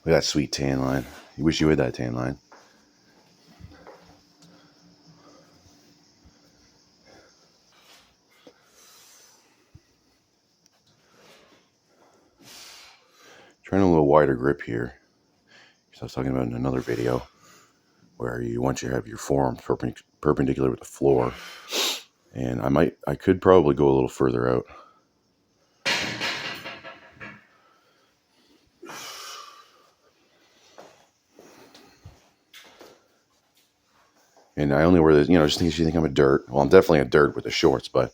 Look at that sweet tan line. You wish you had that tan line. Trying a little wider grip here. So I was talking about in another video where you want you to have your forearm perpendicular with the floor. And I could probably go a little further out. And I only wear this, just in case you think I'm a dirt. Well, I'm definitely a dirt with the shorts, but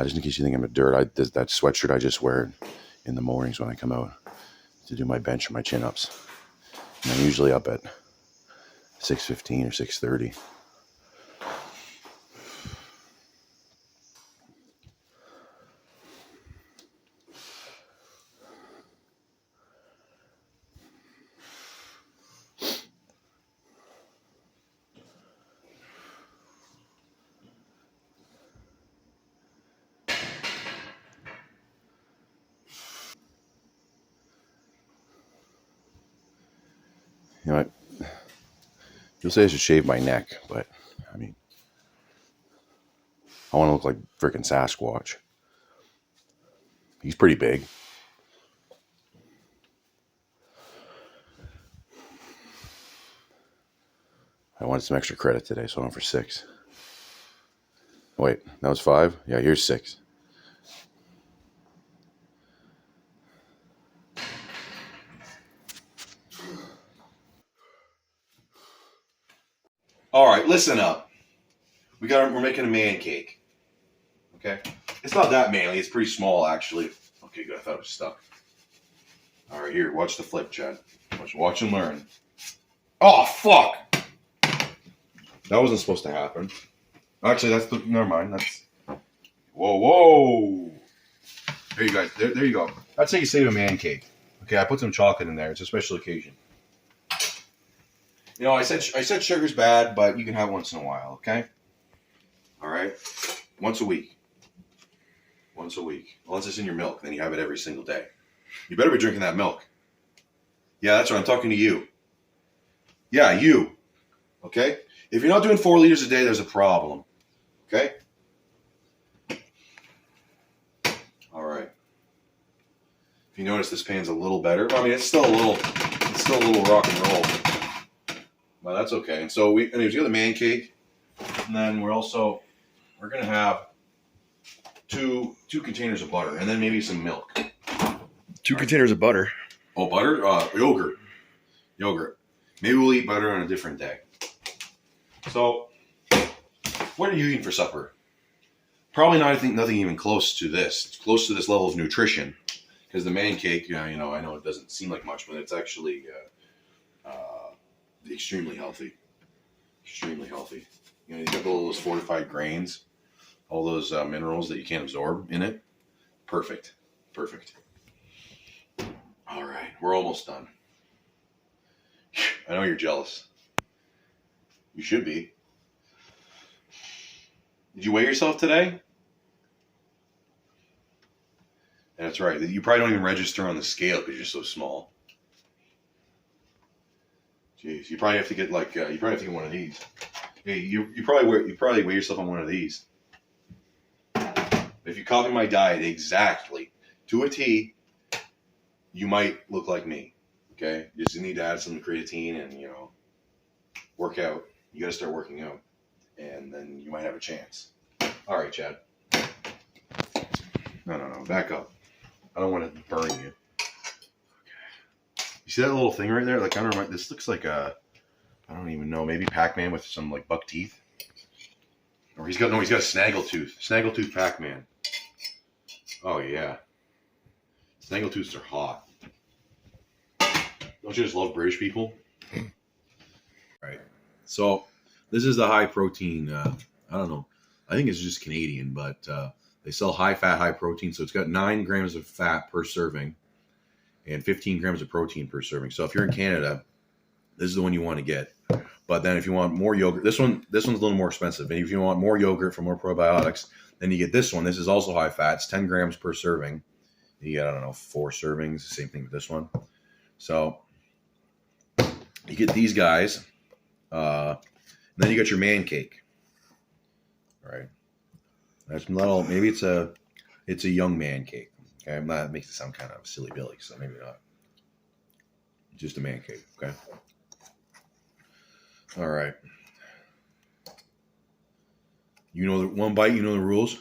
just in case you think I'm a dirt, that sweatshirt I just wear in the mornings when I come out to do my bench or my chin-ups. And I'm usually up at 6:15 or 6:30. You know what? You'll say I should shave my neck, but I mean, I want to look like freaking Sasquatch. He's pretty big. I wanted some extra credit today, so I went for 6. Wait, that was 5? Yeah, here's 6. All right, listen up. We're making a man cake. Okay? It's not that manly. It's pretty small, actually. Okay, good. I thought it was stuck. All right, here. Watch the flip, Chad. Watch and learn. Oh, fuck! That wasn't supposed to happen. Actually, never mind. That's... Whoa. There you guys. There you go. That's how you save a man cake. Okay, I put some chocolate in there. It's a special occasion. I said sugar's bad, but you can have it once in a while, okay? All right? Once a week. Unless it's in your milk, then you have it every single day. You better be drinking that milk. Yeah, that's right. I'm talking to you. Yeah, you. Okay? If you're not doing 4 liters a day, there's a problem. Okay? All right. If you notice, this pan's a little better. I mean, it's still a little rock and roll. Well, that's okay. And so anyways, we got the man cake, and then we're gonna have two containers of butter, and then maybe some milk. 2 containers of butter. Oh, butter? Yogurt. Maybe we'll eat butter on a different day. So, what are you eating for supper? Probably not. I think nothing even close to this. It's close to this level of nutrition, because the man cake, I know it doesn't seem like much, but it's actually extremely healthy. Extremely healthy. You got all those fortified grains, all those minerals that you can't absorb in it. Perfect. All right, we're almost done. I know you're jealous. You should be. Did you weigh yourself today? That's right. You probably don't even register on the scale because you're so small. Jeez, you probably have to get one of these. Hey, you probably weigh yourself on one of these. If you copy my diet exactly to a T, you might look like me. Okay, you just need to add some creatine and work out. You got to start working out, and then you might have a chance. All right, Chad. No, back up. I don't want to burn you. You see that little thing right there? Like, this looks like I don't even know, maybe Pac-Man with some like buck teeth. Or he's got a snaggletooth Pac-Man. Oh yeah. Snaggletooths are hot. Don't you just love British people? Right. So this is the high protein, I don't know. I think it's just Canadian, but they sell high fat, high protein. So it's got 9 grams of fat per serving and 15 grams of protein per serving. So if you're in Canada, this is the one you want to get. But then if you want more yogurt, this one's a little more expensive. And if you want more yogurt for more probiotics, then you get this one. This is also high fat. It's 10 grams per serving. You get, 4 servings. Same thing with this one. So You get these guys. And then you got your man cake. All right. That's not. Maybe it's a young man cake. Okay, that makes it sound kind of silly Billy, so maybe not. Just a man cake. Okay. All right. You know the one bite. You know the rules.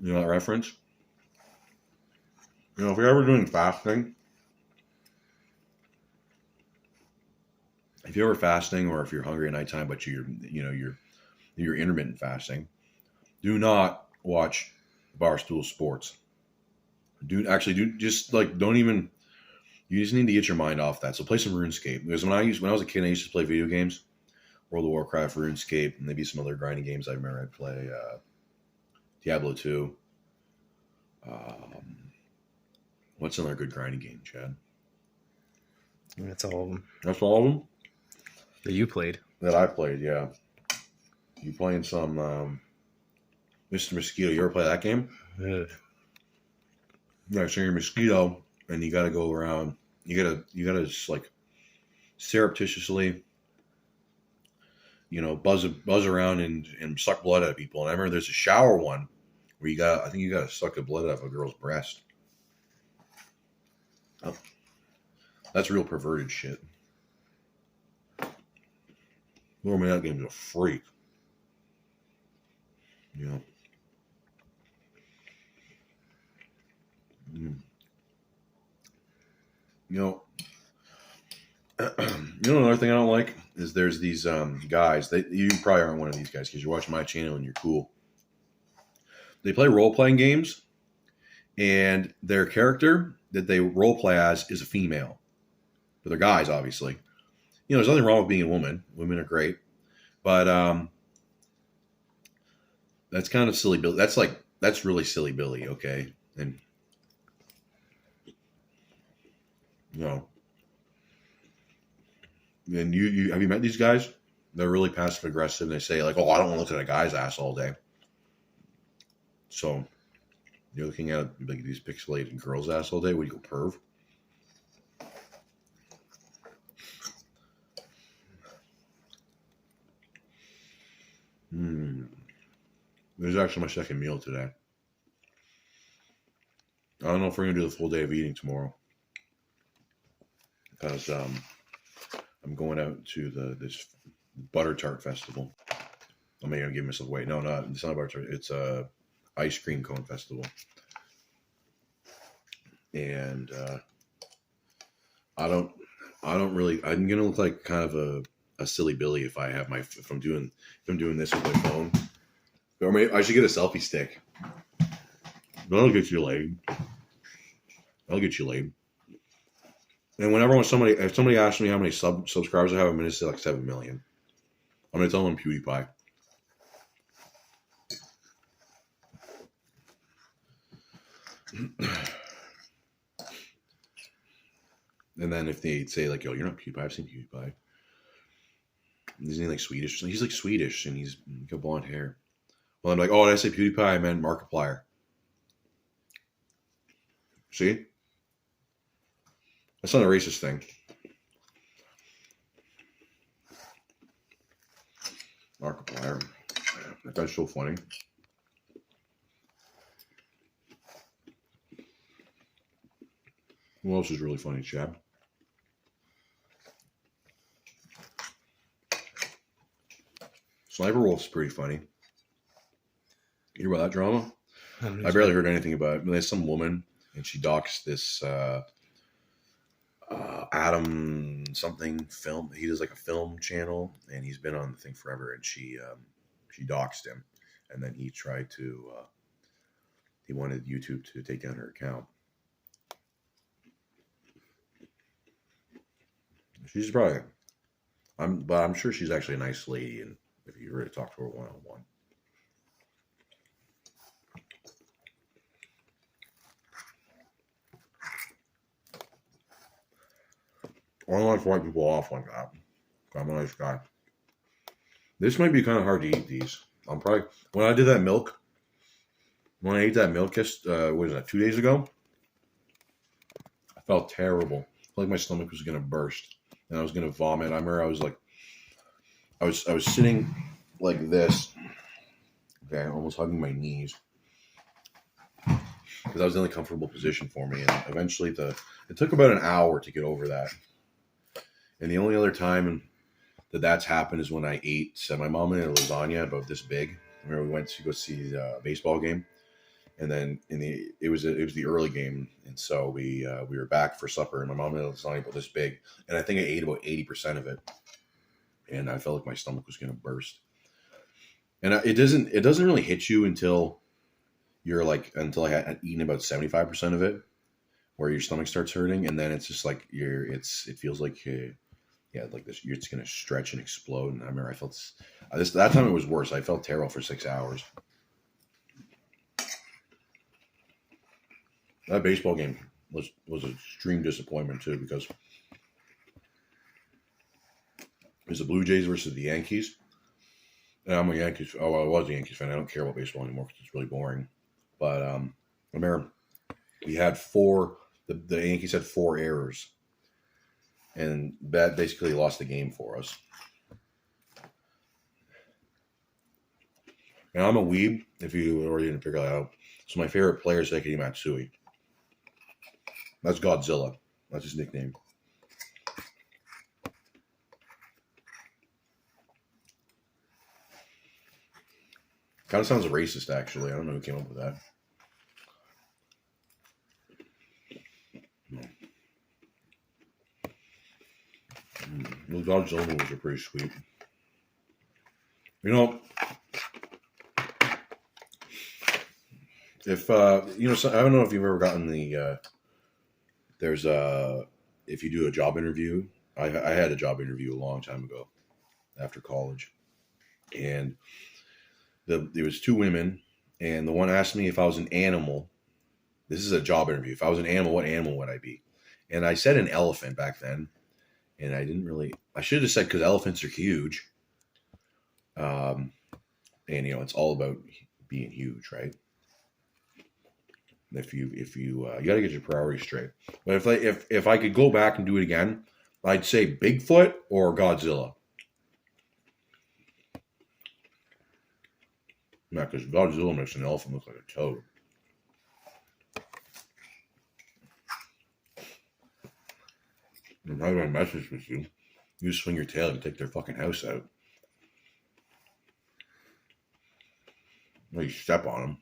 You know that reference. You know, if you're ever doing fasting, if you're ever fasting, or if you're hungry at nighttime, but you're intermittent fasting, do not watch Barstool Sports. Don't even. You just need to get your mind off that. So play some RuneScape. Because when I was a kid, I used to play video games, World of Warcraft, RuneScape, and maybe some other grinding games. I remember I'd play Diablo 2. What's another good grinding game, Chad? That's all of them. That's all of them That you played. that I played. Yeah, you playing some Mr. Mosquito? You ever play that game? Ugh. Yeah, so you're a mosquito, and you got to go around. You gotta just like surreptitiously, buzz around and suck blood out of people. And I remember there's a shower one where I think you got to suck the blood out of a girl's breast. Oh, that's real perverted shit. Lord, man, that game's a freak. Mm. Another thing I don't like is there's these guys. You probably aren't one of these guys because you're watching my channel and you're cool. They play role-playing games, and their character that they role-play as is a female. But they're guys, obviously. There's nothing wrong with being a woman. Women are great. But that's kind of silly Billy. That's really silly Billy, okay? And, and you have you met these guys? They're really passive aggressive. They say like, "Oh, I don't want to look at a guy's ass all day." So you're looking at like these pixelated girls' ass all day. Would you go perv? This is actually my second meal today. I don't know if we're gonna do the full day of eating tomorrow, because I'm going out to this butter tart festival. I'm gonna give myself away. No, it's not a butter tart. It's a ice cream cone festival, and I'm gonna look like kind of a silly Billy if I'm doing this with my phone. Or maybe I should get a selfie stick. That'll get you laid. And if somebody asks me how many subscribers I have, I'm going to say like 7 million. I'm going to tell them PewDiePie. And then if they say like, "Yo, you're not PewDiePie," I've seen PewDiePie. Isn't he like Swedish? He's like Swedish, and he's got blonde hair. Well, I'm like, "Oh, did I say PewDiePie? I meant Markiplier." See? That's not a racist thing. Markiplier. That guy's so funny. Who else is really funny, Chad? Sniper Wolf's pretty funny. You hear about that drama? I barely heard anything about it. There's some woman, and she doxed this Adam something film. He does like a film channel, and he's been on the thing forever. And she doxed him, and then he tried to. He wanted YouTube to take down her account. She's probably. I'm sure she's actually a nice lady, and if you were to talk to her one-on-one. I don't like to write people off like that. I'm a nice guy. This might be kind of hard to eat these. When I ate that milk, just, what was that, 2 days ago? I felt terrible. I felt like my stomach was going to burst. and I was gonna vomit. I remember I was like, I was sitting like this, okay, almost hugging my knees because that was the only comfortable position for me. And eventually, it took about an hour to get over that. And the only other time that's happened is when I ate. So my mom made a lasagna about this big. I remember we went to go see a baseball game, and then it was the early game, and so we were back for supper, and my mom made a lasagna about this big, and I think I ate about 80% of it, and I felt like my stomach was going to burst. And it doesn't really hit you until until I had eaten about 75% of it, where your stomach starts hurting, and then it's just like it feels like like this, it's gonna stretch and explode. And I remember I felt that time it was worse. I felt terrible for 6 hours. That baseball game was an extreme disappointment too, because it was the Blue Jays versus the Yankees. And I'm a Yankees. Oh, I was a Yankees fan. I don't care about baseball anymore because it's really boring. But I remember we had the Yankees had 4 errors, and that basically lost the game for us. And I'm a weeb, if you already didn't figure that out. So my favorite player is Hideki Matsui. That's Godzilla. That's his nickname. Kind of sounds racist, actually. I don't know who came up with that. Those Godzilla movies are pretty sweet. You know, if so, I don't know if you've ever gotten if you do a job interview. I had a job interview a long time ago after college, and there was 2 women, and the one asked me if I was an animal. This is a job interview. If I was an animal, what animal would I be? And I said an elephant back then, and I should have said, because elephants are huge. And it's all about being huge, right? If you got to get your priorities straight. But if I could go back and do it again, I'd say Bigfoot or Godzilla. Yeah, because Godzilla makes an elephant look like a toad. And I have a message with you. You swing your tail and take their fucking house out. Well, you step on them.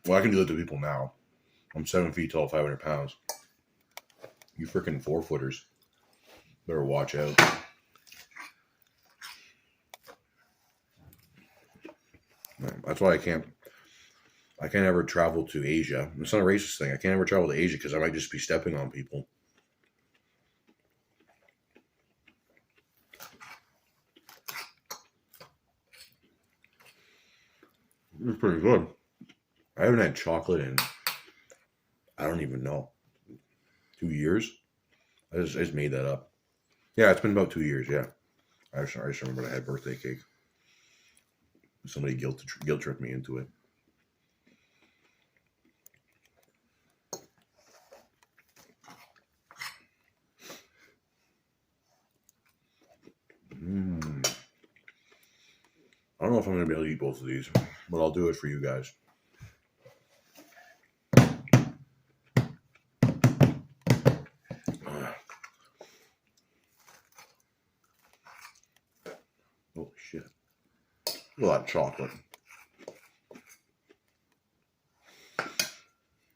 Well, I can do that to people now. I'm 7 feet tall, 500 pounds. You freaking 4-footers. Better watch out. That's why I can't ever travel to Asia. It's not a racist thing. I can't ever travel to Asia because I might just be stepping on people. It's pretty good. I haven't had chocolate in, I don't even know, 2 years? I just made that up. Yeah, it's been about 2 years, yeah. I just remember I had birthday cake. Somebody guilt tripped me into it. I don't know if I'm going to be able to eat both of these, but I'll do it for you guys. Holy shit. A lot of chocolate.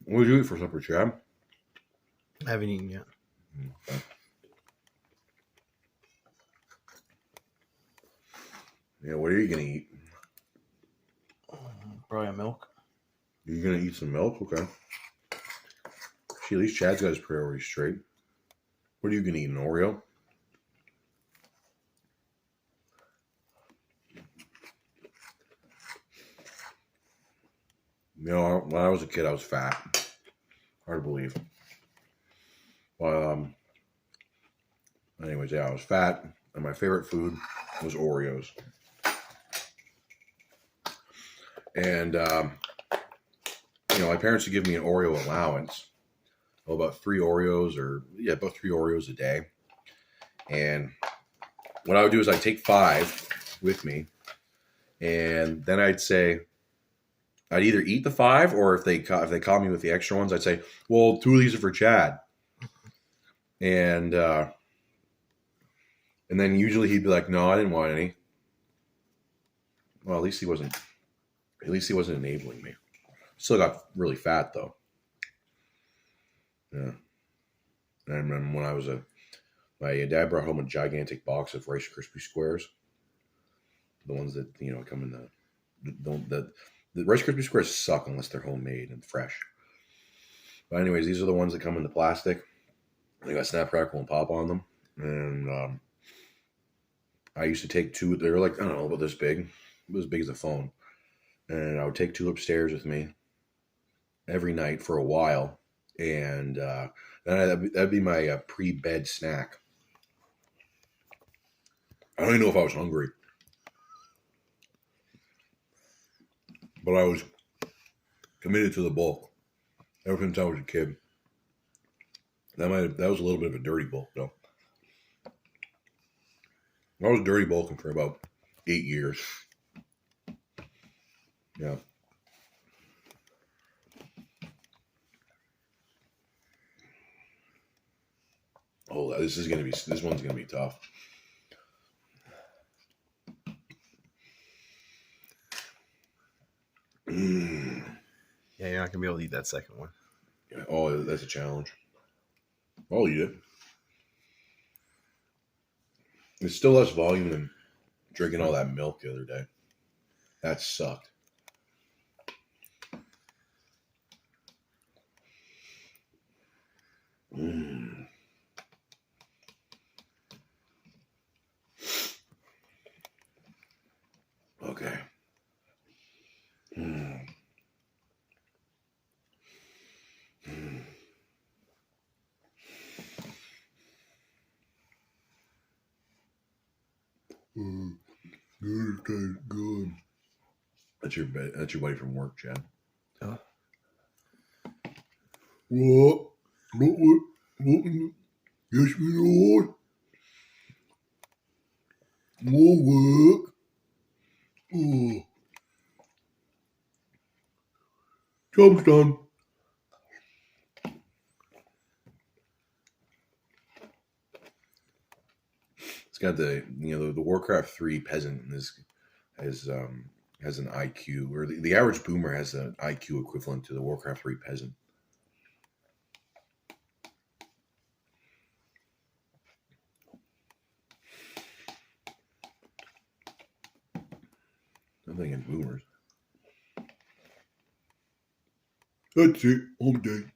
What did you eat for supper, Chad? I haven't eaten yet. Okay. Yeah, what are you going to eat? Probably a milk. You're going to eat some milk? Okay. See, at least Chad's got his priorities straight. What are you going to eat, an Oreo? When I was a kid, I was fat. Hard to believe. But, anyways, yeah, I was fat, and my favorite food was Oreos. And, my parents would give me an Oreo allowance. about 3 Oreos about 3 Oreos a day. And what I would do is I'd take 5 with me, and then I'd say I'd either eat the 5, or if they caught me with the extra ones, I'd say, well, 2 of these are for Chad. And then usually he'd be like, no, I didn't want any. Well, at least he wasn't enabling me. Still got really fat though. Yeah. And I remember when my dad brought home a gigantic box of Rice Krispie Squares. The ones that, come in the Rice Krispie Squares suck unless they're homemade and fresh. But anyways, these are the ones that come in the plastic. They got Snap, Crackle, and Pop on them. And I used to take 2. They were like, I don't know, about this big. It was as big as a phone. And I would take 2 upstairs with me every night for a while. And then that'd be my pre-bed snack. I don't even know if I was hungry. But I was committed to the bulk ever since I was a kid. That was a little bit of a dirty bulk, though. I was dirty bulking for about 8 years. Yeah. Oh, this one's gonna be tough. Yeah, you're not gonna be able to eat that second one. Yeah. Oh, that's a challenge. I'll eat it. It's still less volume than drinking all that milk the other day. That sucked. Okay. Good. That's your buddy from work, Chad. Oh. What? Yes, we know. More work. Oh. Job's done. It's got the Warcraft 3 peasant has an IQ, or the average boomer has an IQ equivalent to the Warcraft 3 peasant. I'm thinking boomers. That's it. I'm dead.